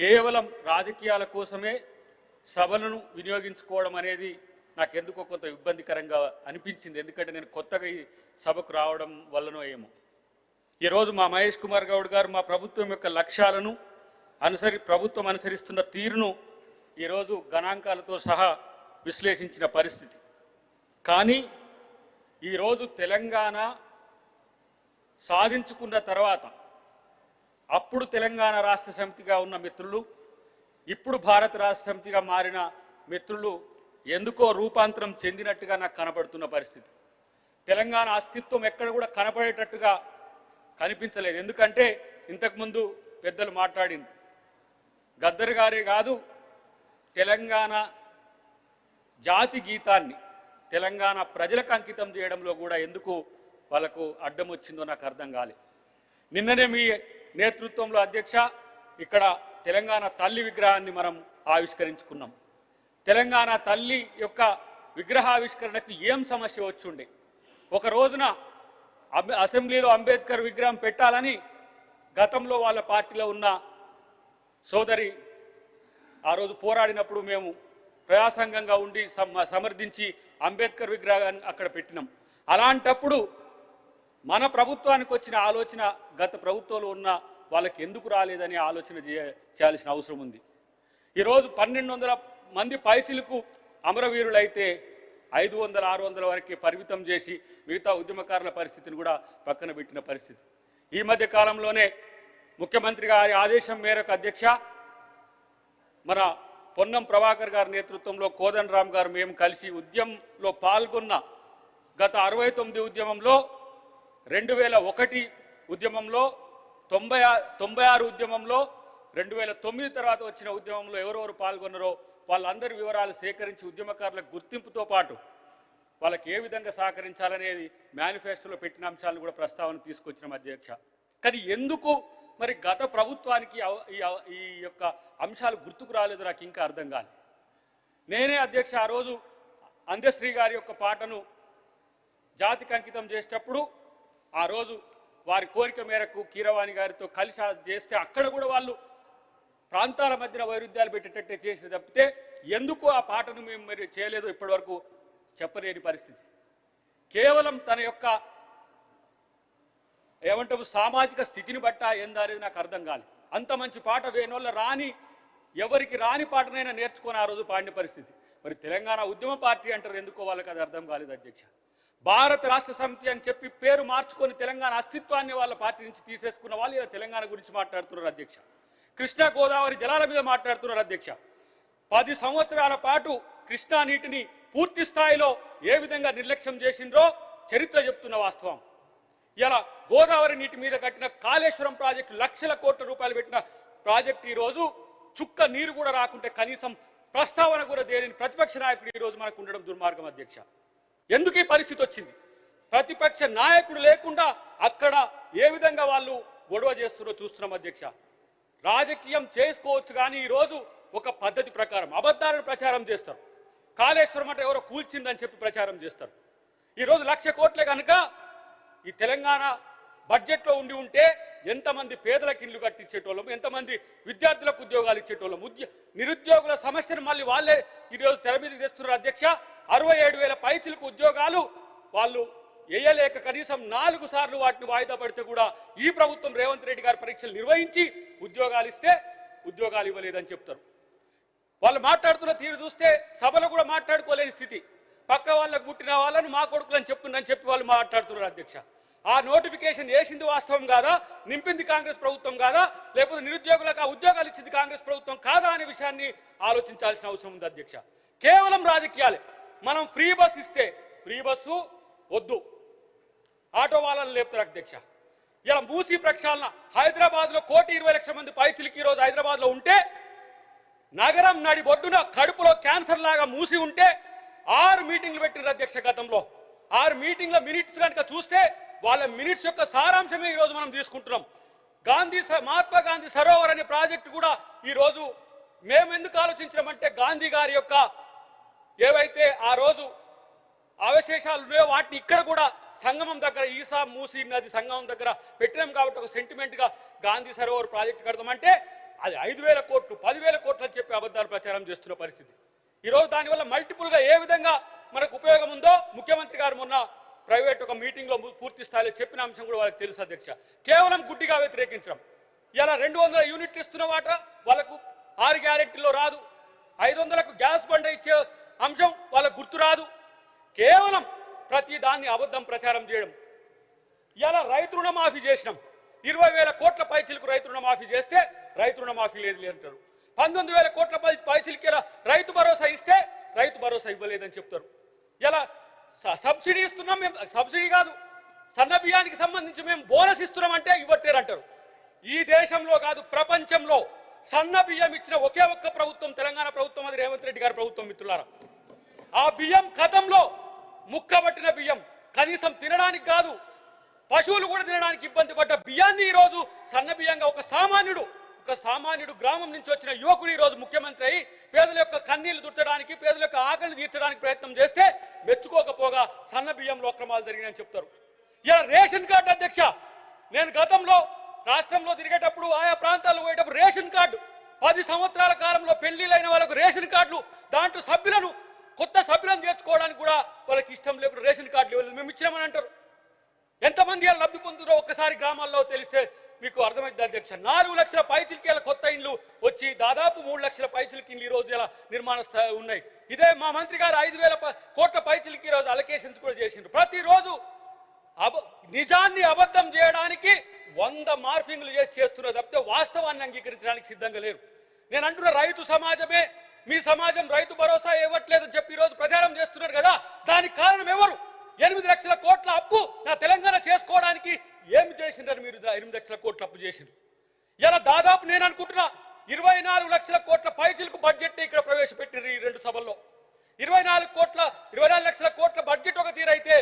కేవలం రాజకీయాల కోసమే సభలను వినియోగించుకోవడం అనేది నాకెందుకో కొంత ఇబ్బందికరంగా అనిపించింది. ఎందుకంటే నేను కొత్తగా ఈ సభకు రావడం వల్లనో ఏమో. ఈరోజు మా మహేష్ కుమార్ గౌడ్ గారు మా ప్రభుత్వం యొక్క లక్ష్యాలను ప్రభుత్వం అనుసరిస్తున్న తీరును ఈరోజు గణాంకాలతో సహా విశ్లేషించిన పరిస్థితి. కానీ ఈరోజు తెలంగాణ సాధించుకున్న తర్వాత అప్పుడు తెలంగాణ రాష్ట్ర సమితిగా ఉన్న మిత్రులు, ఇప్పుడు భారత రాష్ట్ర సమితిగా మారిన మిత్రులు ఎందుకో రూపాంతరం చెందినట్టుగా నాకు కనబడుతున్న పరిస్థితి. తెలంగాణ అస్తిత్వం ఎక్కడ కూడా కనపడేటట్టుగా కనిపించలేదు. ఎందుకంటే ఇంతకుముందు పెద్దలు మాట్లాడింది, గద్దర్ గారే కాదు, తెలంగాణ జాతి గీతాన్ని తెలంగాణ ప్రజలకు అంకితం చేయడంలో కూడా ఎందుకు వాళ్ళకు అడ్డం వచ్చిందో నాకు అర్థం కాలేదు. నిన్ననే మీ నేతృత్వంలో అధ్యక్ష ఇక్కడ తెలంగాణ తల్లి విగ్రహాన్ని మనం ఆవిష్కరించుకున్నాం. తెలంగాణ తల్లి యొక్క విగ్రహావిష్కరణకు ఏం సమస్య వచ్చుండే? ఒక రోజున అసెంబ్లీలో అంబేద్కర్ విగ్రహం పెట్టాలని గతంలో వాళ్ళ పార్టీలో ఉన్న సోదరి ఆ రోజు పోరాడినప్పుడు మేము ప్రజాసంఘంగా ఉండి సమర్థించి అంబేద్కర్ విగ్రహాన్ని అక్కడ పెట్టినాం. అలాంటప్పుడు మన ప్రభుత్వానికి వచ్చిన ఆలోచన గత ప్రభుత్వంలో ఉన్న వాళ్ళకి ఎందుకు రాలేదని ఆలోచన చేయాల్సిన అవసరం ఉంది. ఈరోజు 1200 మంది పైచిలకు అమరవీరులైతే 500, 600 వరకే పరిమితం చేసి మిగతా ఉద్యమకారుల పరిస్థితిని కూడా పక్కన పెట్టిన పరిస్థితి. ఈ మధ్య కాలంలోనే ముఖ్యమంత్రి గారి ఆదేశం మేరకు అధ్యక్ష మన పొన్నం ప్రభాకర్ గారి నేతృత్వంలో కోదండరామ్ గారు మేము కలిసి ఉద్యమంలో పాల్గొన్న గత 69 ఉద్యమంలో 2001 ఉద్యమంలో 96 ఉద్యమంలో 2009 తర్వాత వచ్చిన ఉద్యమంలో ఎవరెవరు పాల్గొన్నారో వాళ్ళందరి వివరాలు సేకరించి ఉద్యమకారులకు గుర్తింపుతో పాటు వాళ్ళకి ఏ విధంగా సహకరించాలనేది మేనిఫెస్టోలో పెట్టిన అంశాలను కూడా ప్రస్తావన తీసుకొచ్చిన అధ్యక్ష. కానీ ఎందుకు మరి గత ప్రభుత్వానికి ఈ యొక్క అంశాలు గుర్తుకు రాలేదు నాకు ఇంకా అర్థం కాలేదు. నేనే అధ్యక్ష ఆ రోజు అందశ్రీ గారి యొక్క పాటను జాతికి అంకితం చేసేటప్పుడు ఆ రోజు వారి కోరిక మేరకు కీరవాణి గారితో కలిసి చేస్తే అక్కడ కూడా వాళ్ళు ప్రాంతాల మధ్యన వైరుధ్యాలు పెట్టేటట్టే చేసి తప్పితే ఎందుకు ఆ పాటను మేము మరి చేయలేదో ఇప్పటివరకు చెప్పలేని పరిస్థితి. కేవలం తన యొక్క ఏమంటాము సామాజిక స్థితిని బట్ట ఏందా అనేది నాకు అర్థం కాలేదు. అంత మంచి పాట వేణోళ్ళ ఎవరికి రాని పాటనైనా నేర్చుకొని ఆ రోజు పాడిన పరిస్థితి. మరి తెలంగాణ ఉద్యమ పార్టీ అంటారు, ఎందుకో వాళ్ళకి అది అర్థం కాలేదు అధ్యక్ష. భారత రాష్ట్ర సమితి అని చెప్పి పేరు మార్చుకొని తెలంగాణ అస్తిత్వాన్ని వాళ్ళ పార్టీ నుంచి తీసేసుకున్న వాళ్ళు ఇలా తెలంగాణ గురించి మాట్లాడుతున్నారు అధ్యక్ష. కృష్ణా గోదావరి జలాల మీద మాట్లాడుతున్నారు అధ్యక్ష. 10 సంవత్సరాల పాటు కృష్ణా నీటిని పూర్తి స్థాయిలో ఏ విధంగా నిర్లక్ష్యం చేసిండ్రో చరిత్ర చెప్తున్న వాస్తవం. ఇలా గోదావరి నీటి మీద కట్టిన కాళేశ్వరం ప్రాజెక్టు లక్షల కోట్ల రూపాయలు పెట్టిన ప్రాజెక్టు ఈరోజు చుక్క నీరు కూడా రాకుంటే కనీసం ప్రస్తావన కూడా దేని ప్రతిపక్ష నాయకుడు ఈరోజు మనకు ఉండడం దుర్మార్గం అధ్యక్ష. ఎందుకు ఈ పరిస్థితి వచ్చింది? ప్రతిపక్ష నాయకుడు లేకుండా అక్కడ ఏ విధంగా వాళ్ళు గొడవ చేస్తున్నారో చూస్తున్నాం అధ్యక్ష. రాజకీయం చేసుకోవచ్చు కానీ ఈరోజు ఒక పద్ధతి ప్రకారం అబద్ధాలను ప్రచారం చేస్తారు. కాళేశ్వరం అంటే ఎవరో కూల్చిందని చెప్పి ప్రచారం చేస్తారు. ఈరోజు 1,00,000 కోట్లే కనుక ఈ తెలంగాణ బడ్జెట్లో ఉంటే ఎంతమంది పేదలకు ఇల్లు కట్టించేటోళ్ళం, ఎంతమంది విద్యార్థులకు ఉద్యోగాలు ఇచ్చేటోళ్ళం. నిరుద్యోగుల సమస్యను మళ్ళీ వాళ్ళే ఈరోజు తెర మీదకి తెస్తున్నారు అధ్యక్ష. 67,000 పైచిలకు ఉద్యోగాలు వాళ్ళు వేయలేక కనీసం 4 సార్లు వాటిని వాయిదా పడితే కూడా ఈ ప్రభుత్వం రేవంత్ రెడ్డి గారి పరీక్షలు నిర్వహించి ఉద్యోగాలు ఇస్తే ఉద్యోగాలు ఇవ్వలేదని చెప్తారు. వాళ్ళు మాట్లాడుతున్న తీరు చూస్తే సభలో కూడా మాట్లాడుకోలేని స్థితి. పక్క వాళ్ళకు పుట్టిన వాళ్ళను మా కొడుకులని చెప్తుందని చెప్పి వాళ్ళు మాట్లాడుతున్నారు అధ్యక్ష. ఆ నోటిఫికేషన్ వేసింది వాస్తవం కాదా, నింపింది కాంగ్రెస్ ప్రభుత్వం కాదా, లేకపోతే నిరుద్యోగులకు ఆ ఉద్యోగాలు ఇచ్చింది కాంగ్రెస్ ప్రభుత్వం కాదా అనే విషయాన్ని ఆలోచించాల్సిన అవసరం ఉంది అధ్యక్ష. కేవలం రాజకీయాలే. మనం ఫ్రీ బస్ ఇస్తే ఫ్రీ బస్సు వద్దు, ఆటో వాళ్ళని లేపుతారు అధ్యక్ష. ఇలా మూసీ ప్రక్షాళన హైదరాబాద్లో 1,20,00,000 మంది పైచిలకి ఈరోజు హైదరాబాద్లో ఉంటే నగరం నడి బొడ్డున కడుపులో క్యాన్సర్ లాగా మూసి ఉంటే 6 మీటింగ్లు పెట్టిన అధ్యక్ష. గతంలో 6 మీటింగ్ల మినిట్స్ కనుక చూస్తే వాళ్ళ మినిట్స్ యొక్క సారాంశమే ఈరోజు మనం తీసుకుంటున్నాం. మహాత్మా గాంధీ సరోవర్ అనే ప్రాజెక్టు కూడా ఈరోజు మేము ఎందుకు ఆలోచించమంటే గాంధీ గారి యొక్క ఏవైతే ఆ రోజు అవశేషాలు ఉన్నాయో వాటిని ఇక్కడ కూడా సంగమం దగ్గర ఈసా మూసీ నది సంగమం దగ్గర పెట్టినాం కాబట్టి ఒక సెంటిమెంట్గా గాంధీ సరోవర్ ప్రాజెక్టు కడతామంటే అది 5,000 కోట్లు 10,000 కోట్లు అని చెప్పి అబద్ధాలు ప్రచారం చేస్తున్న పరిస్థితి. ఈరోజు దానివల్ల మల్టిపుల్గా ఏ విధంగా మనకు ఉపయోగం ఉందో ముఖ్యమంత్రి గారు మొన్న ప్రైవేట్ ఒక మీటింగ్లో పూర్తి స్థాయిలో చెప్పిన అంశం కూడా వాళ్ళకి తెలుసు అధ్యక్ష. కేవలం గుడ్డిగా వ్యతిరేకించడం. ఇలా 200 యూనిట్లు ఇస్తున్న వాట వాళ్ళకు 6 గ్యారెంటీలో రాదు. 500కు గ్యాస్ బండ ఇచ్చే అంశం వాళ్ళకు గుర్తు రాదు. కేవలం ప్రతి దాన్ని అబద్ధం ప్రచారం చేయడం. ఇలా రైతు రుణమాఫీ చేసినాం. 20,000 కోట్ల పైచిలకు రైతు రుణమాఫీ చేస్తే రైతు రుణమాఫీ లేదు అంటారు. 19,000 కోట్ల పైచిలకి రైతు భరోసా ఇస్తే రైతు భరోసా ఇవ్వలేదని చెప్తారు. ఇలా సబ్సిడీ ఇస్తున్నాం, మేము సబ్సిడీ కాదు సన్న బియ్యానికి సంబంధించి మేము బోనస్ ఇస్తున్నాం అంటే ఇవ్వట్లేరంటారు. ఈ దేశంలో కాదు ప్రపంచంలో సన్న బియ్యం ఇచ్చిన ఒకే ఒక్క ప్రభుత్వం తెలంగాణ ప్రభుత్వం, అది రేవంత్ రెడ్డి గారి ప్రభుత్వం. మిత్రులారా, ఆ బియ్యం గతంలో ముక్కబట్టిన బియ్యం కనీసం తినడానికి కాదు పశువులు కూడా తినడానికి ఇబ్బంది పడ్డ బియ్యాన్ని ఈరోజు సన్న బియ్యంగా ఒక సామాన్యుడు గ్రామం నుంచి వచ్చిన యువకుడు ఈరోజు ముఖ్యమంత్రి అయి పేదల యొక్క కన్నీళ్లు దుర్చడానికి, పేదల యొక్క ఆకలిని తీర్చడానికి ప్రయత్నం చేస్తే మెచ్చుకోకపోగా సన్న బియ్యంలో అక్రమాలు జరిగినాయని చెప్తారు. ఇలా రేషన్ కార్డు అధ్యక్ష, నేను గతంలో రాష్ట్రంలో తిరిగేటప్పుడు ఆయా ప్రాంతాల్లో పోయేటప్పుడు రేషన్ కార్డు 10 సంవత్సరాల కాలంలో పెళ్లిళ్ళైన వాళ్ళకు రేషన్ కార్డులు, దాంట్లో కొత్త సభ్యులను చేర్చుకోవడానికి కూడా వాళ్ళకి ఇష్టం లేకుండా రేషన్ కార్డులు ఇవ్వలేదు, మేము ఇచ్చినామని అంటారు. ఎంతమంది లబ్ధి పొందుతారో ఒక్కసారి గ్రామాల్లో తెలిస్తే మీకు అర్థమైంది అధ్యక్ష. 4 లక్షల పైచిలకి కొత్త ఇండ్లు వచ్చి దాదాపు 3 లక్షల పైచిలకి ఇండ్లు ఈరోజు ఇలా నిర్మాణ స్థాయి ఉన్నాయి. ఇదే మా మంత్రి గారు 5,000 కోట్ల పైచిలకి ఈరోజు అలొకేషన్స్ కూడా చేసిండ్రు. ప్రతిరోజు నిజాన్ని అబద్ధం చేయడానికి 100 మార్ఫింగ్లు చేస్తున్నారు తప్పితే వాస్తవాన్ని అంగీకరించడానికి సిద్ధంగా లేరు. నేను అంటున్న రైతు సమాజమే, మీ సమాజం రైతు భరోసా ఇవ్వట్లేదని చెప్పి ఈరోజు ప్రచారం చేస్తున్నారు కదా, దానికి కారణం ఎవరు? 8 లక్షల కోట్ల అప్పు నా తెలంగాణ చేసుకోవడానికి ఏమి చేసిండ్రు? మీరు 8 లక్షల కోట్ల అప్పు చేసిండ్రు. ఇలా దాదాపు నేను అనుకుంటున్నా 24 లక్షల కోట్ల పైచిలకు బడ్జెట్ ఇక్కడ ప్రవేశపెట్టిండ్రు ఈ 2 సభల్లో. 24 లక్షల కోట్ల బడ్జెట్ ఒక తీరైతే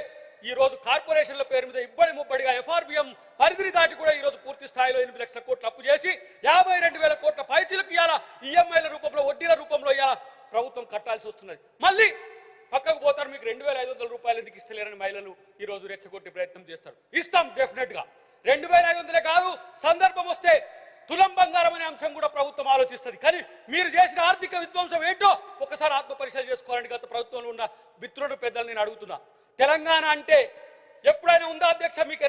ఈ రోజు కార్పొరేషన్ల పేరు మీద ఇబ్బడి ముబ్బడిగా ఎఫ్ఆర్బిఎం పరిధిని దాటి కూడా ఈ రోజు పూర్తి స్థాయిలో 8 లక్షల కోట్ల అప్పు చేసి 52,000 కోట్ల పైచిలకు ఇవాళ ఈఎంఐల రూపంలో, వడ్డీల రూపంలో ఇవాళ ప్రభుత్వం కట్టాల్సి వస్తున్నది. మళ్ళీ పక్కకు పోతారు, మీకు 2,500 రూపాయలు ఎందుకు ఇస్తలేరని మహిళలు ఈ రోజు రెచ్చగొట్టే ప్రయత్నం చేస్తారు. ఇస్తాం డెఫినెట్ గా. 2,500 కాదు, సందర్భం వస్తే తులం బంగారం అనే అంశం కూడా ప్రభుత్వం ఆలోచిస్తుంది. కానీ మీరు చేసిన ఆర్థిక విధ్వంసం ఏంటో ఒకసారి ఆత్మపరిశీలన చేసుకోవాలని గత ప్రభుత్వంలో ఉన్న మిత్రుడు పెద్దలు నేను అడుగుతున్నా. తెలంగాణ అంటే ఎప్పుడైనా ఉందా అధ్యక్ష? మీకు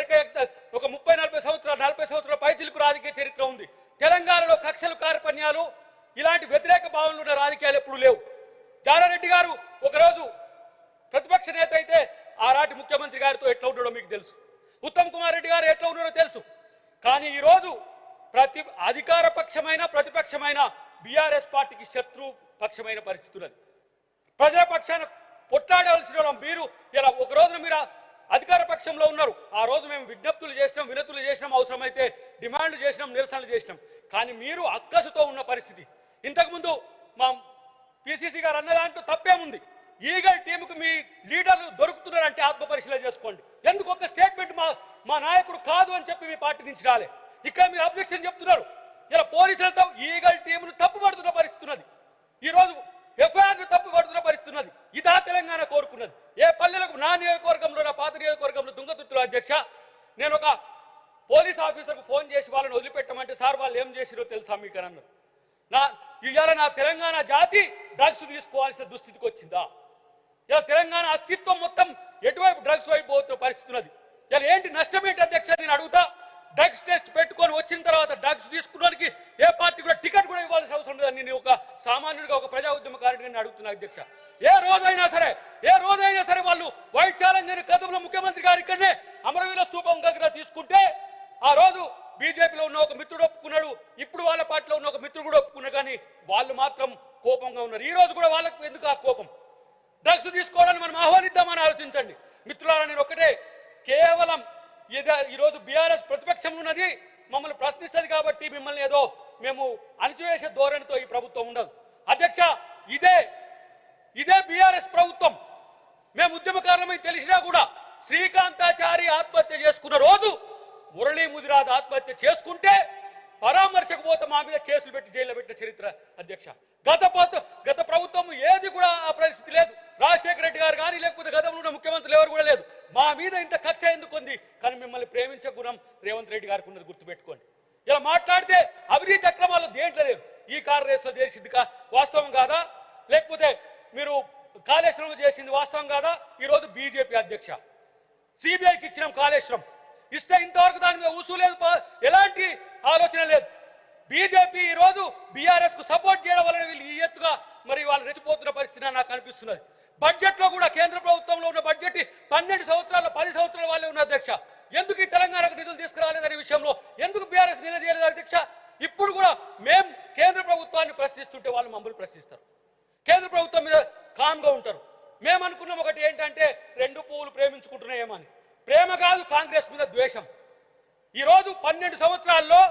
ఒక 30-40 సంవత్సరాలు 40 సంవత్సరాల పైచిలకు రాజకీయ చరిత్ర ఉంది. తెలంగాణలో కక్షలు కార్పణ్యాలు ఇలాంటి వ్యతిరేక భావనలు ఉన్న రాజకీయాలు ఎప్పుడు లేవు. జానారెడ్డి గారు ఒకరోజు ప్రతిపక్ష నేత అయితే ఆనాటి ముఖ్యమంత్రి గారితో ఎట్లా ఉన్నాడో మీకు తెలుసు. ఉత్తమ్ కుమార్ రెడ్డి గారు ఎట్లా ఉన్నారో తెలుసు. కానీ ఈరోజు అధికార పక్షమైన ప్రతిపక్షమైన బీఆర్ఎస్ పార్టీకి శత్రు పక్షమైన పరిస్థితి ఉన్నది. ప్రజాపక్షాన పొట్లాడవలసిన వాళ్ళం మీరు. ఇలా ఒక రోజున మీరు అధికార పక్షంలో ఉన్నారు, ఆ రోజు మేము విజ్ఞప్తులు చేసినాం, వినతులు చేసినాం, అవసరమైతే డిమాండ్లు చేసినాం, నిరసనలు చేసినాం. కానీ మీరు అక్కసుతో ఉన్న పరిస్థితి. ఇంతకుముందు మా పిసిసి గారు అన్న దాంట్లో తప్పేముంది? ఈగల్ టీముకు మీ లీడర్లు దొరుకుతున్నారంటే ఆత్మపరిశీలన చేసుకోండి. ఎందుకు ఒక స్టేట్మెంట్ మా నాయకుడు కాదు అని చెప్పి మీ పార్టీ నుంచి రాలే? ఇక్కడ మీరు అబ్జెక్షన్ చెప్తున్నారు. ఇలా పోలీసులతో ఈగల్ టీమును తప్పుపడుతున్న పరిస్థితి ఉన్నది. ఈరోజు ఎఫ్ఐఆర్ను తప్పుపడుతున్న పరిస్థితి ఉన్నది. ఇదా తెలంగాణ కోరుకున్నది? ఏ పల్లెలకు నా నియోజకవర్గంలో, నా పాత నియోజకవర్గంలో తుంగతుర్తిలో అధ్యక్ష, నేను ఒక పోలీస్ ఆఫీసర్కు ఫోన్ చేసి వాళ్ళని వదిలిపెట్టమంటే సార్ వాళ్ళు ఏం చేసిరో తెలుసా మీకు అని అన్నారు. ఇవాళ నా తెలంగాణ జాతి డ్రగ్స్ తీసుకోవాల్సిన దుస్థితికి వచ్చిందా? ఇలా తెలంగాణ అస్తిత్వం మొత్తం ఎటువైపు డ్రగ్స్ వైపు పోతున్న పరిస్థితి ఉన్నది. ఇలా ఏంటి నష్టం ఏంటి అధ్యక్ష? నేను అడుగుతా. డ్రగ్స్ టెస్ట్ పెట్టుకొని వచ్చిన తర్వాత డ్రగ్స్ తీసుకున్నానికి ఏ పార్టీ కూడా టికెట్ కూడా ఇవ్వాల్సిన అవసరం లేదని నేను ఒక సామాన్యుడిగా, ఒక ప్రజా ఉద్యమకారుడిగా నేను అడుగుతున్నా అధ్యక్ష. ఏ రోజైనా సరే వాళ్ళు వైట్ ఛాలెంజ్ అని గతంలో ముఖ్యమంత్రి గారు ఇక్కడనే అమరవీర స్థూపం దగ్గర తీసుకుంటే ఆ రోజు బీజేపీలో ఉన్న ఒక మిత్రుడు ఒప్పుకున్నాడు, ఇప్పుడు వాళ్ళ పార్టీలో ఉన్న ఒక మిత్రుడు కూడా ఒప్పుకున్నాడు. కానీ వాళ్ళు మాత్రం కోపంగా ఉన్నారు. ఈ రోజు కూడా వాళ్ళకు ఎందుకు ఆ కోపం? డ్రగ్స్ తీసుకోవడానికి మనం ఆహ్వానిద్దామని ఆలోచించండి మిత్రులారా. నేను ఒకటే, కేవలం ఈరోజు బీఆర్ఎస్ ప్రతిపక్షంలో ఉన్నది, మమ్మల్ని ప్రశ్నిస్తుంది కాబట్టి మిమ్మల్ని ఏదో మేము అణచివేసే ధోరణితో ఈ ప్రభుత్వం ఉండదు అధ్యక్ష. ఇదే బీఆర్ఎస్ ప్రభుత్వం. మేము ఉద్యమకారులమై తెలిసినా కూడా శ్రీకాంతాచారి ఆత్మహత్య చేసుకున్న రోజు మురళీ ముదిరాజ్ ఆత్మహత్య చేసుకుంటే పరామర్శకు పోతే మా మీద కేసులు పెట్టి జైల్లో పెట్టిన చరిత్ర అధ్యక్ష. గత ప్రభుత్వం ఏది కూడా ఆ పరిస్థితి లేదు. రాజశేఖర రెడ్డి గారు కానీ లేకపోతే గతంలో ఉన్న ముఖ్యమంత్రులు ఎవరు కూడా లేదు. మా మీద ఇంత కక్ష ఎందుకు ఉంది? కానీ మిమ్మల్ని ప్రేమించే గుణం రేవంత్ రెడ్డి గారికి ఉన్నది, గుర్తుపెట్టుకోండి. ఇలా మాట్లాడితే అవినీతి అక్రమాలు దేంట్లో లేరు. ఈ కార్ రేసులో చేసింది వాస్తవం కాదా? లేకపోతే మీరు కాళేశ్వరం చేసింది వాస్తవం కాదా? ఈరోజు బీజేపీ అధ్యక్ష సిబిఐకి ఇచ్చినాం కాళేశ్వరం ఇస్తే ఇంతవరకు దాని మీద ఊసు లేదు, ఎలాంటి ఆలోచన లేదు. బీజేపీ ఈరోజు బీఆర్ఎస్ కు సపోర్ట్ చేయడం వలన వీళ్ళు ఈ ఎత్తుగా మరి వాళ్ళు రెచ్చిపోతున్న పరిస్థితి నాకు అనిపిస్తున్నది. బడ్జెట్ లో కూడా కేంద్ర ప్రభుత్వంలో ఉన్న బడ్జెట్ 12 సంవత్సరాల 10 సంవత్సరాల వాళ్ళే ఉన్న అధ్యక్ష. ఎందుకు ఈ తెలంగాణకు నిధులు తీసుకురాలేదనే విషయంలో ఎందుకు బీఆర్ఎస్ నిలదీయలేదు అధ్యక్ష? ఇప్పుడు కూడా మేము కేంద్ర ప్రభుత్వాన్ని ప్రశ్నిస్తుంటే వాళ్ళు మమ్మల్ని ప్రశ్నిస్తారు, కేంద్ర ప్రభుత్వం మీద కామ్గా ఉంటారు. మేము అనుకున్నాం ఒకటి ఏంటంటే 2 పువ్వులు ప్రేమించుకుంటున్నాయేమని. ప్రేమ కాదు, కాంగ్రెస్ మీద ద్వేషం. ఈరోజు 12 సంవత్సరాల్లో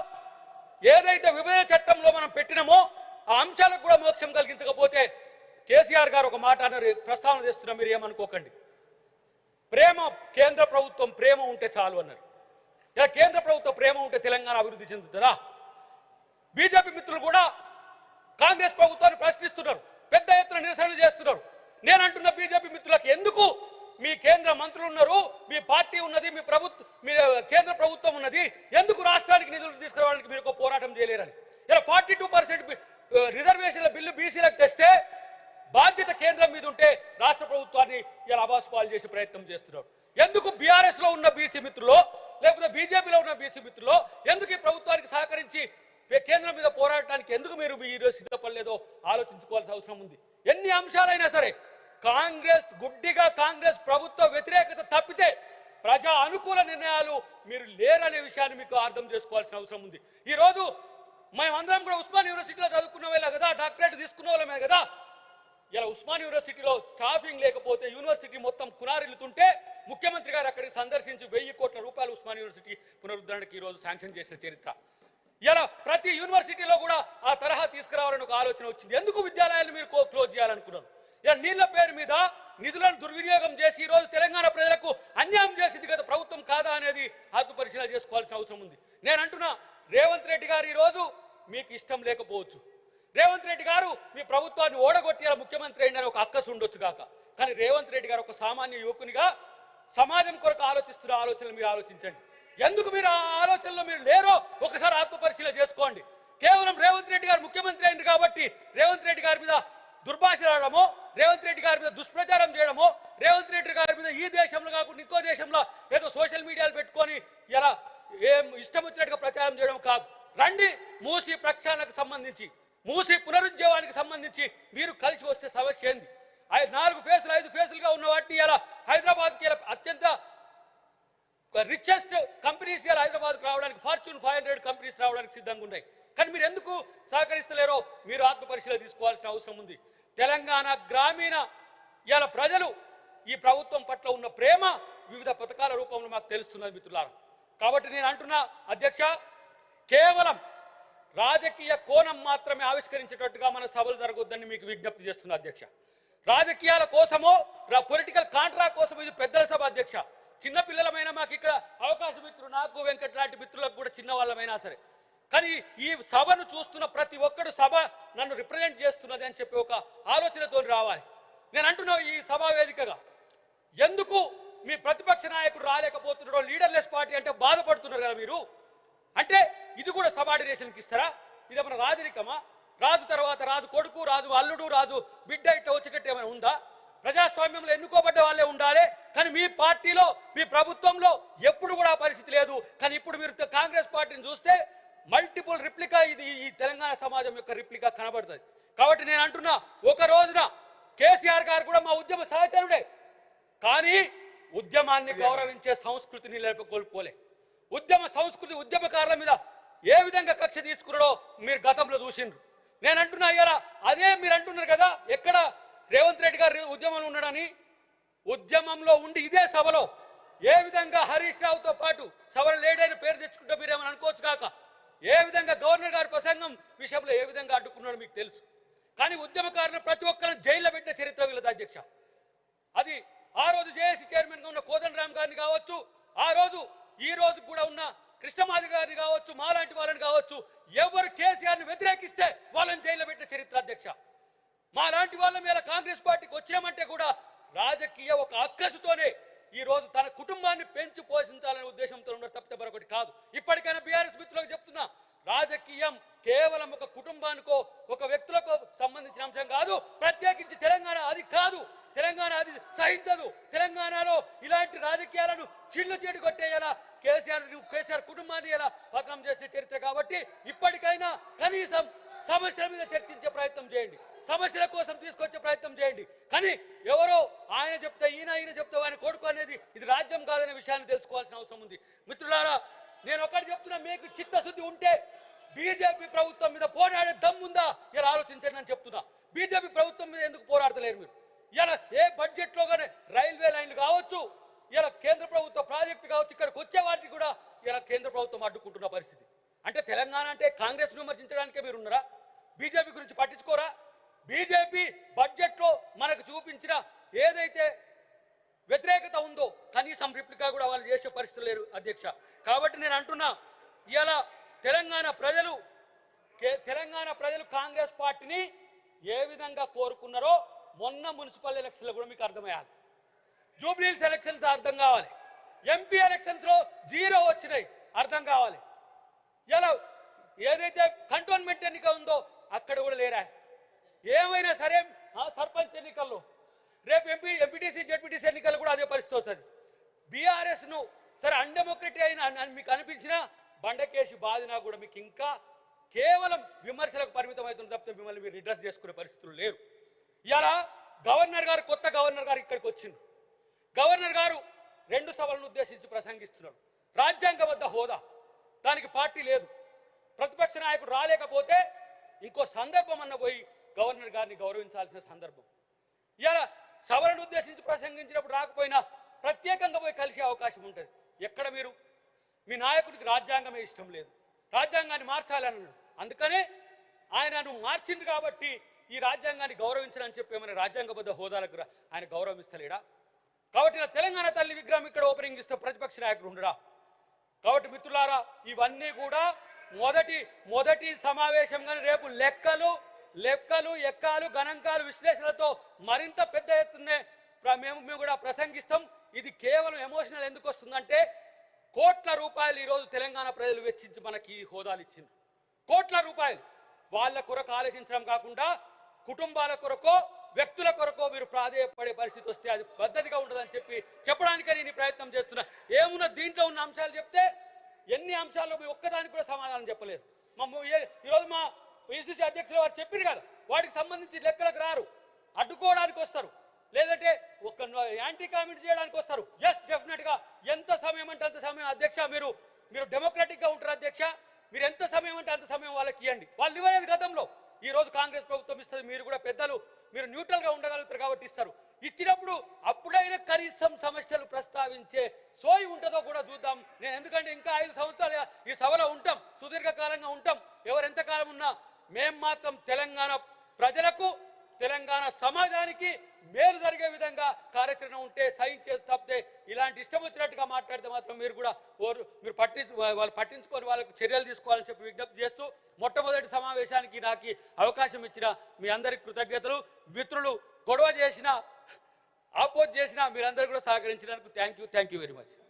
ఏదైతే విభజన చట్టంలో మనం పెట్టినామో ఆ అంశాలకు కూడా మోక్షం కలిగించకపోతే కేసీఆర్ గారు ఒక మాట అన్నారు, ప్రస్తావన చేస్తున్నా, మీరు ఏమనుకోకండి. ప్రేమ కేంద్ర ప్రభుత్వం ప్రేమ ఉంటే చాలు అన్నారు. ఇలా కేంద్ర ప్రభుత్వం ప్రేమ ఉంటే తెలంగాణ అభివృద్ధి చెందుతుందా? బీజేపీ మిత్రులు కూడా కాంగ్రెస్ ప్రభుత్వాన్ని ప్రశ్నిస్తున్నారు, పెద్ద ఎత్తున నిరసనలు చేస్తున్నారు. నేను అంటున్న బీజేపీ మిత్రులకు, ఎందుకు మీ కేంద్ర మంత్రులు ఉన్నారు, మీ పార్టీ ఉన్నది, మీ కేంద్ర ప్రభుత్వం ఉన్నది, ఎందుకు రాష్ట్రానికి నిధులు తీసుకురావడానికి మీరు ఒక పోరాటం చేయలేరని. ఇలా 42% రిజర్వేషన్ల బిల్లు బీసీలకు తెస్తే బాధ్యత కేంద్రం మీద ఉంటే రాష్ట్ర ప్రభుత్వాన్ని ఇలా అబాసుపాలు చేసే ప్రయత్నం చేస్తున్నారు. ఎందుకు బీఆర్ఎస్ లో ఉన్న బీసీ మిత్రులు లేకపోతే బీజేపీలో ఉన్న బీసీ మిత్రులు ఎందుకు ఈ ప్రభుత్వానికి సహకరించి కేంద్రం మీద పోరాడటానికి ఎందుకు మీరు ఈరోజు సిద్ధపడలేదో ఆలోచించుకోవాల్సిన అవసరం ఉంది. ఎన్ని అంశాలైనా సరే కాంగ్రెస్ గుడ్డిగా కాంగ్రెస్ ప్రభుత్వ వ్యతిరేకత తప్పితే ప్రజా అనుకూల నిర్ణయాలు మీరు లేరనే విషయాన్ని మీకు అర్థం చేసుకోవాల్సిన అవసరం ఉంది. ఈరోజు మేమందరం కూడా ఉస్మాన్ యూనివర్సిటీలో చదువుకున్న వాళ్ళే కదా, డాక్టరేట్ తీసుకున్న వాళ్ళమే కదా. ఇలా ఉస్మాన్ యూనివర్సిటీలో స్టాఫింగ్ లేకపోతే యూనివర్సిటీ మొత్తం కునారిల్లుతుంటే ముఖ్యమంత్రి గారు అక్కడికి సందర్శించి 1000 కోట్ల రూపాయలు ఉస్మాన్ యూనివర్సిటీ పునరుద్ధరణకి ఈరోజు శాంక్షన్ చేసిన చరిత్ర. ఇలా ప్రతి యూనివర్సిటీలో కూడా ఆ తరహా తీసుకురావాలని ఒక ఆలోచన వచ్చింది. ఎందుకు విద్యాలయాలు మీరు క్లోజ్ చేయాలనుకున్నారు? ఇలా నీళ్ల పేరు మీద నిధులను దుర్వినియోగం చేసి ఈరోజు తెలంగాణ ప్రజలకు అన్యాయం చేసింది కదా ప్రభుత్వం కాదా అనేది ఆత్మపరిశీలన చేసుకోవాల్సిన అవసరం ఉంది. నేను అంటున్నా, రేవంత్ రెడ్డి గారు ఈరోజు మీకు ఇష్టం లేకపోవచ్చు, రేవంత్ రెడ్డి గారు మీ ప్రభుత్వాన్ని ఓడగొట్టి ముఖ్యమంత్రి అయిన ఒక అక్కసు ఉండొచ్చు కాక, కానీ రేవంత్ రెడ్డి గారు ఒక సామాన్య యువకునిగా సమాజం కొరకు ఆలోచిస్తున్న ఆలోచనలు మీరు ఆలోచించండి. ఎందుకు మీరు ఆ ఆలోచనలో మీరు లేరో ఒకసారి ఆత్మపరిశీలన చేసుకోండి. కేవలం రేవంత్ రెడ్డి గారు ముఖ్యమంత్రి అయింది కాబట్టి రేవంత్ రెడ్డి గారి మీద దుర్భాషలాడమో, రేవంత్ రెడ్డి గారి మీద దుష్ప్రచారం చేయడమో, రేవంత్ రెడ్డి గారి మీద ఈ దేశంలో కాకుండా ఇంకో దేశంలో ఏదో సోషల్ మీడియాలు పెట్టుకొని ఇలా ఏం ఇష్టం వచ్చినట్టుగా ప్రచారం చేయడం కాదు. రండి, మూసీ ప్రక్షాళనకు సంబంధించి, మూసీ పునరుజ్జీవానికి సంబంధించి మీరు కలిసి వస్తే సమస్య ఏంది? 4 ఫేసులు 5 ఫేసులుగా ఉన్న వాటిని ఇలా హైదరాబాద్కి అత్యంత రిచెస్ట్ కంపెనీస్ ఇలా హైదరాబాద్కి రావడానికి ఫార్చ్యూన్ 500 కంపెనీస్ రావడానికి సిద్ధంగా ఉన్నాయి. కానీ మీరు ఎందుకు సహకరిస్తలేరో మీరు ఆత్మపరిశీలన తీసుకోవాల్సిన అవసరం ఉంది. తెలంగాణ గ్రామీణ ఇలా ప్రజలు ఈ ప్రభుత్వం పట్ల ఉన్న ప్రేమ వివిధ పథకాల రూపంలో మాకు తెలుస్తున్నది మిత్రులారా. కాబట్టి నేను అంటున్నా అధ్యక్ష, కేవలం రాజకీయ కోణం మాత్రమే ఆవిష్కరించేటట్టుగా మన సభలు జరగొద్దని మీకు విజ్ఞప్తి చేస్తున్నా అధ్యక్ష. రాజకీయాల కోసమో పొలిటికల్ కాంట్రాక్ట్ కోసం ఇది పెద్దల సభ అధ్యక్ష. చిన్నపిల్లలమైన మాకు ఇక్కడ అవకాశం మిత్రులు, నాకు వెంకట్ లాంటి మిత్రులకు కూడా చిన్న వాళ్ళమైనా సరే, కానీ ఈ సభను చూస్తున్న ప్రతి ఒక్కరు సభ నన్ను రిప్రజెంట్ చేస్తున్నది అని చెప్పి ఒక ఆలోచనతో రావాలి. నేను అంటున్నా, ఈ సభా వేదికగా ఎందుకు మీ ప్రతిపక్ష నాయకుడు రాలేకపోతున్నాడో, లీడర్లెస్ పార్టీ అంటే బాధపడుతున్నారు కదా మీరు. అంటే ఇది కూడా సబార్డినేషన్కి ఇస్తారా? ఇది మన రాజరికమా? రాజు తర్వాత రాజు కొడుకు, రాజు అల్లుడు, రాజు బిడ్డ ఇట్లా వచ్చేటట్టు ఏమైనా ఉందా? ప్రజాస్వామ్యంలో ఎన్నుకోబడ్డ వాళ్ళే ఉండాలి, కానీ మీ పార్టీలో మీ ప్రభుత్వంలో ఎప్పుడు కూడా పరిస్థితి లేదు. కానీ ఇప్పుడు మీరు కాంగ్రెస్ పార్టీని చూస్తే మల్టిపుల్ రిప్లికా, ఇది ఈ తెలంగాణ సమాజం యొక్క రిప్లికా కనబడుతుంది. కాబట్టి నేను అంటున్నా, ఒక రోజున కేసీఆర్ గారు కూడా మా ఉద్యమ సహచరుడే, కానీ ఉద్యమాన్ని గౌరవించే సంస్కృతిని కోల్పోలే. ఉద్యమ సంస్కృతి ఉద్యమకారుల మీద ఏ విధంగా కక్ష తీసుకున్నాడో మీరు గతంలో చూసిండ్రు. నేను అంటున్నా, ఇలా అదే మీరు అంటున్నారు కదా, ఎక్కడ రేవంత్ రెడ్డి గారు ఉద్యమంలో ఉన్నాడని, ఉద్యమంలో ఉండి ఇదే సభలో ఏ విధంగా హరీష్ రావుతో పాటు సభలో లేడైన పేరు తెచ్చుకుంటే మీరేమని అనుకోవచ్చు కాక, ఏ విధంగా గవర్నర్ గారి ప్రసంగం విషయంలో ఏ విధంగా అడ్డుకున్నాడో మీకు తెలుసు. కానీ ఉద్యమకారులను ప్రతి ఒక్కరిని జైల్లో పెట్టిన చరిత్ర వీళ్ళది అధ్యక్ష. అది ఆ రోజు జేఏసీ చైర్మన్గా ఉన్న కోదండరామ్ గారిని కావచ్చు, ఆ రోజు ఈ రోజు కూడా ఉన్న కృష్ణమాది గారిని కావచ్చు, మాలాంటి వాళ్ళని కావచ్చు, ఎవరు కేసీఆర్ని వ్యతిరేకిస్తే వాళ్ళని జైల్లో పెట్టిన చరిత్ర అధ్యక్ష. మా లాంటి వాళ్ళ మీద కాంగ్రెస్ పార్టీకి వచ్చినామంటే కూడా రాజకీయ ఒక అక్కసుతోనే ఈ రోజు తన కుటుంబాన్ని పెంచి పోషించాలనే ఉద్దేశంతో ఉన్నారు తప్పితే మరొకటి కాదు. ఇప్పటికైనా బీఆర్ఎస్ మిత్రులకు చెప్తున్నా, రాజకీయం కేవలం ఒక కుటుంబానికో ఒక వ్యక్తులకు సంబంధించిన అంశం కాదు. ప్రత్యేకించి తెలంగాణ అది కాదు. తెలంగాణ అది సహించదు. తెలంగాణలో ఇలాంటి రాజకీయాలను చిల్లు చేటు కొట్టేయాలా కేసీఆర్ కుటుంబాన్ని ఎలా పతనం చేసే చరిత్ర. కాబట్టి ఇప్పటికైనా కనీసం సమస్యల మీద చర్చించే ప్రయత్నం చేయండి, సమస్యల కోసం తీసుకొచ్చే ప్రయత్నం చేయండి. కానీ ఎవరో ఆయన చెప్తే ఈయన చెప్తే ఆయన కొడుకు అనేది ఇది రాజ్యం కాదనే విషయాన్ని తెలుసుకోవాల్సిన అవసరం ఉంది. మిత్రులారా, నేను ఒకటి చెప్తున్నా, మీకు చిత్తశుద్ధి ఉంటే బీజేపీ ప్రభుత్వం మీద పోరాడే దమ్ముందా ఇలా ఆలోచించండి అని చెప్తున్నా. బీజేపీ ప్రభుత్వం మీద ఎందుకు పోరాడతలేరు మీరు? ఇలా ఏ బడ్జెట్లో కానీ రైల్వే లైన్లు కావచ్చు, ఇలా కేంద్ర ప్రభుత్వ ప్రాజెక్టు కావచ్చు, ఇక్కడికి వచ్చే వాటిని కూడా ఇలా కేంద్ర ప్రభుత్వం అడ్డుకుంటున్న పరిస్థితి. అంటే తెలంగాణ అంటే కాంగ్రెస్ విమర్శించడానికే మీరు ఉన్నారా? బీజేపీ గురించి పట్టించుకోరా? బీజేపీ బడ్జెట్లో మనకు చూపించిన ఏదైతే వ్యతిరేకత ఉందో కనీసం రిప్లికా కూడా వాళ్ళు చేసే పరిస్థితులు లేరు అధ్యక్ష. కాబట్టి నేను అంటున్నా, ఇలా తెలంగాణ ప్రజలు కాంగ్రెస్ పార్టీని ఏ విధంగా కోరుకున్నారో మొన్న మున్సిపల్ ఎలక్షన్లో కూడా మీకు అర్థమయ్యాలి. జూబ్లీహిల్స్ ఎలక్షన్స్ అర్థం కావాలి, ఎంపీ ఎలక్షన్స్లో 0 వచ్చినాయి అర్థం కావాలి. ఇలా ఏదైతే కంటోన్మెంట్ ఎన్నిక ఉందో అక్కడ కూడా లేరా? ఏమైనా సరే సర్పంచ్ ఎన్నికల్లో రేపు ఎంపీటీసీ జెడ్పీటీసీ ఎన్నికలు కూడా అదే పరిస్థితి వస్తుంది. బీఆర్ఎస్ను సరే అన్డెమోక్రటిక్ అయిన మీకు అనిపించిన బండకేసి బాధినా కూడా మీకు ఇంకా కేవలం విమర్శలకు పరిమితం అవుతుంది తప్పితే మిమ్మల్ని మీరు రిడ్రెస్ చేసుకునే పరిస్థితులు లేరు. ఇలా కొత్త గవర్నర్ గారు ఇక్కడికి వచ్చిండు. గవర్నర్ గారు 2 సభలను ఉద్దేశించి ప్రసంగిస్తున్నారు. రాజ్యాంగబద్ధ హోదా, దానికి పార్టీ లేదు. ప్రతిపక్ష నాయకుడు రాలేకపోతే ఇంకో సందర్భం అన్న పోయి గవర్నర్ గారిని గౌరవించాల్సిన సందర్భం. ఇలా సభలను ఉద్దేశించి ప్రసంగించినప్పుడు రాకపోయినా ప్రత్యేకంగా పోయి కలిసే అవకాశం ఉంటుంది. ఎక్కడ మీరు మీ నాయకుడికి రాజ్యాంగమే ఇష్టం లేదు, రాజ్యాంగాన్ని మార్చాలని. అందుకనే ఆయనను మార్చింది కాబట్టి ఈ రాజ్యాంగాన్ని గౌరవించాలని చెప్పి ఏమైనా రాజ్యాంగబద్ధ హోదాలకు ఆయన గౌరవిస్తలేడా? కాబట్టి తెలంగాణ తల్లి విగ్రహం ఇక్కడ ఓపెనింగ్ ఇస్తే ప్రతిపక్ష నాయకుడు ఉండడా? కాబట్టి మిత్రులారా, ఇవన్నీ కూడా మొదటి సమావేశం. కానీ రేపు లెక్కలు ఎక్కాలు గణాంకాలు విశ్లేషణలతో మరింత పెద్ద ఎత్తునే మేము కూడా ప్రసంగిస్తాం. ఇది కేవలం ఎమోషనల్ ఎందుకు వస్తుందంటే, కోట్ల రూపాయలు ఈరోజు తెలంగాణ ప్రజలు వెచ్చించి మనకి ఈ హోదాలు ఇచ్చింది. కోట్ల రూపాయలు వాళ్ళ కొరకు ఆలోచించడం కాకుండా కుటుంబాల కొరకో వ్యక్తుల కొరకో మీరు ప్రాధేయపడే పరిస్థితి వస్తే అది పద్ధతిగా ఉంటుందని చెప్పడానికే నేను ప్రయత్నం చేస్తున్నా. ఏమున్నా దీంట్లో ఉన్న అంశాలు చెప్తే ఎన్ని అంశాల్లో మీ ఒక్కదానికి కూడా సమాధానం చెప్పలేదు. ఈరోజు మా పిసిసి అధ్యక్షుల వారు చెప్పారు కదా, వాటికి సంబంధించి లెక్కలకు రారు, అడ్డుకోవడానికి వస్తారు, లేదంటే ఒక యాంటీ కామెంట్ చేయడానికి వస్తారు. ఎస్, డెఫినెట్గా ఎంత సమయం అంటే అంత సమయం అధ్యక్ష. మీరు డెమోక్రాటిక్గా ఉంటారు అధ్యక్ష. మీరు ఎంత సమయం అంటే అంత సమయం వాళ్ళకి ఇవ్వండి. వాళ్ళు ఇవ్వలేదు గతంలో, ఈరోజు కాంగ్రెస్ ప్రభుత్వం ఇస్తుంది. మీరు కూడా పెద్దలు, మీరు న్యూట్రల్గా ఉండగలుగుతారు కాబట్టి ఇస్తారు. ఇచ్చినప్పుడు అప్పుడైనా కనీసం సమస్యలు ప్రస్తావించే సోయి ఉంటుందో కూడా చూద్దాం. నేను ఎందుకంటే ఇంకా 5 సంవత్సరాలు ఈ సభలో ఉంటాం, సుదీర్ఘకాలంగా ఉంటాం. ఎవరెంతకాలం ఉన్నా మేం మాత్రం తెలంగాణ ప్రజలకు తెలంగాణ సమాజానికి మేలు జరిగే విధంగా కార్యాచరణ ఉంటే సహించేది తప్పితే ఇలాంటి ఇష్టం వచ్చినట్టుగా మాట్లాడితే మాత్రం మీరు కూడా వాళ్ళు పట్టించుకొని వాళ్ళకు చర్యలు తీసుకోవాలని చెప్పి విజ్ఞప్తి చేస్తూ, మొట్టమొదటి సమావేశానికి నాకు అవకాశం ఇచ్చిన మీ అందరికి కృతజ్ఞతలు. మిత్రులు గొడవ చేసినా ఆపోజ్ చేసినా మీరందరూ కూడా సహకరించినందుకు థ్యాంక్ యూ వెరీ మచ్.